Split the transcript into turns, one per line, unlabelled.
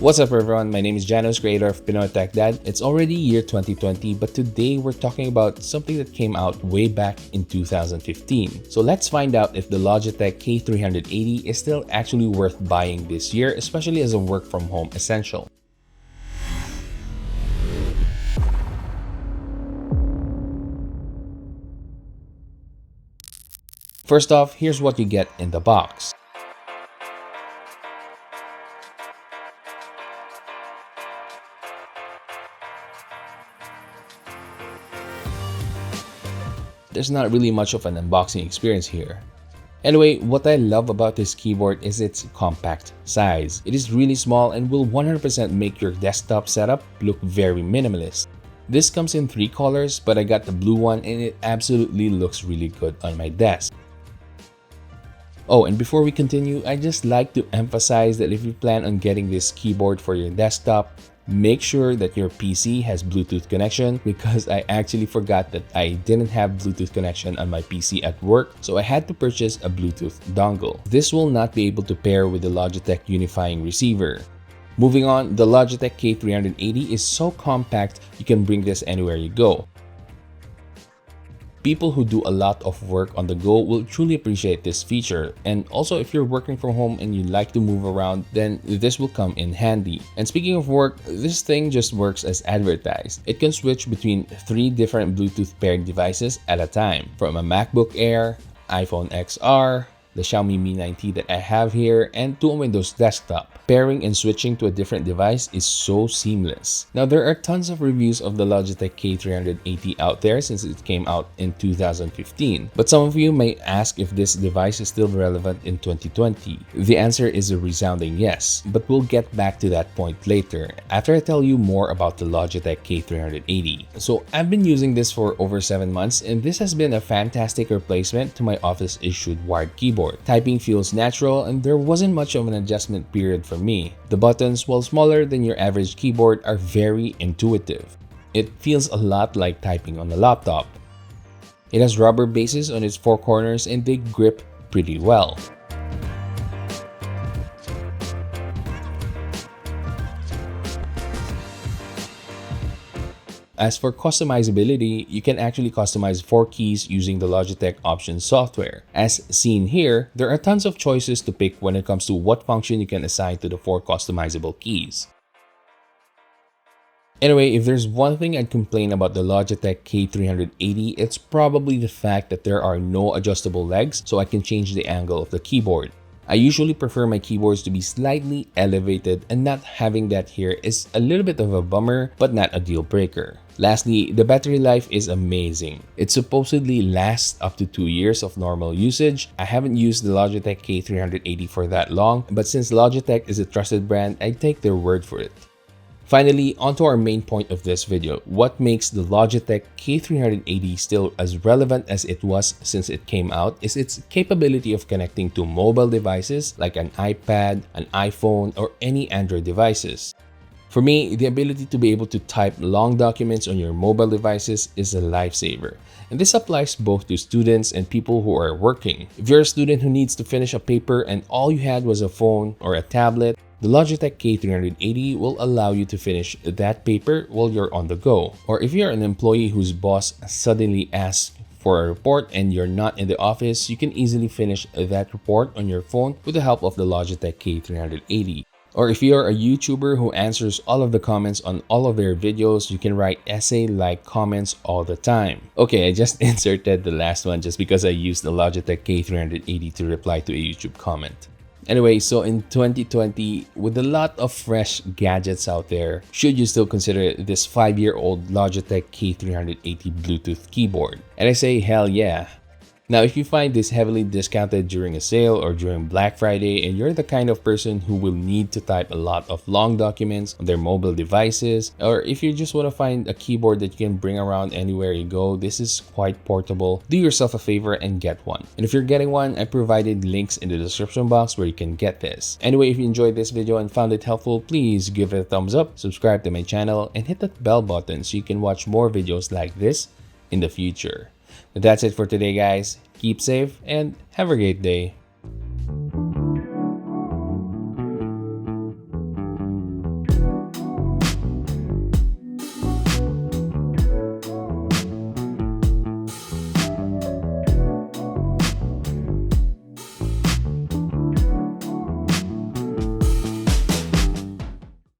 What's up everyone, my name is Janos, creator of Pinoy Tech Dad. It's already year 2020, but today we're talking about something that came out way back in 2015. So let's find out if the Logitech K380 is still actually worth buying this year, especially as a work from home essential. First off, here's what you get in the box. There's not really much of an unboxing experience here. Anyway, what I love about this keyboard is its compact size. It is really small and will 100% make your desktop setup look very minimalist. This comes in 3 colors, but I got the blue one and it absolutely looks really good on my desk. Oh, and before we continue, I just like to emphasize that if you plan on getting this keyboard for your desktop, make sure that your PC has Bluetooth connection, because I actually forgot that I didn't have Bluetooth connection on my PC at work, so I had to purchase a Bluetooth dongle. This will not be able to pair with the Logitech unifying receiver. Moving on, the Logitech K380 is so compact you can bring this anywhere you go. People who do a lot of work on the go will truly appreciate this feature, and also if you're working from home and you like to move around, then this will come in handy. And speaking of work, this thing just works as advertised. It can switch between 3 different Bluetooth paired devices at a time, from a MacBook Air, iPhone XR, the Xiaomi Mi 9T that I have here, and to a Windows desktop. Pairing and switching to a different device is so seamless. Now, there are tons of reviews of the Logitech K380 out there since it came out in 2015. But some of you may ask if this device is still relevant in 2020. The answer is a resounding yes, but we'll get back to that point later after I tell you more about the Logitech K380. So I've been using this for over 7 months, and this has been a fantastic replacement to my office issued wired keyboard. Typing feels natural and there wasn't much of an adjustment period for me. The buttons, while smaller than your average keyboard, are very intuitive. It feels a lot like typing on a laptop. It has rubber bases on its 4 corners and they grip pretty well. As for customizability, you can actually customize 4 keys using the Logitech Options software. As seen here, there are tons of choices to pick when it comes to what function you can assign to the 4 customizable keys. Anyway, if there's one thing I'd complain about the Logitech K380, it's probably the fact that there are no adjustable legs, so I can change the angle of the keyboard. I usually prefer my keyboards to be slightly elevated, and not having that here is a little bit of a bummer, but not a deal breaker. Lastly, the battery life is amazing. It supposedly lasts up to 2 years of normal usage. I haven't used the Logitech K380 for that long, but since Logitech is a trusted brand, I take their word for it. Finally, onto our main point of this video. What makes the Logitech K380 still as relevant as it was since it came out is its capability of connecting to mobile devices like an iPad, an iPhone, or any Android devices. For me, the ability to be able to type long documents on your mobile devices is a lifesaver. And this applies both to students and people who are working. If you're a student who needs to finish a paper and all you had was a phone or a tablet, the Logitech K380 will allow you to finish that paper while you're on the go. Or if you're an employee whose boss suddenly asks for a report and you're not in the office, you can easily finish that report on your phone with the help of the Logitech K380. Or if you're a YouTuber who answers all of the comments on all of their videos, you can write essay-like comments all the time. Okay, I just inserted the last one just because I used the Logitech K380 to reply to a YouTube comment. Anyway, so in 2020, with a lot of fresh gadgets out there, should you still consider this 5-year-old Logitech K380 Bluetooth keyboard? And I say hell yeah. Now, if you find this heavily discounted during a sale or during Black Friday and you're the kind of person who will need to type a lot of long documents on their mobile devices, or if you just want to find a keyboard that you can bring around anywhere you go, this is quite portable. Do yourself a favor and get one. And if you're getting one, I provided links in the description box where you can get this. Anyway, if you enjoyed this video and found it helpful, please give it a thumbs up, subscribe to my channel, and hit that bell button so you can watch more videos like this in the future. But that's it for today, guys. Keep safe and have a great day.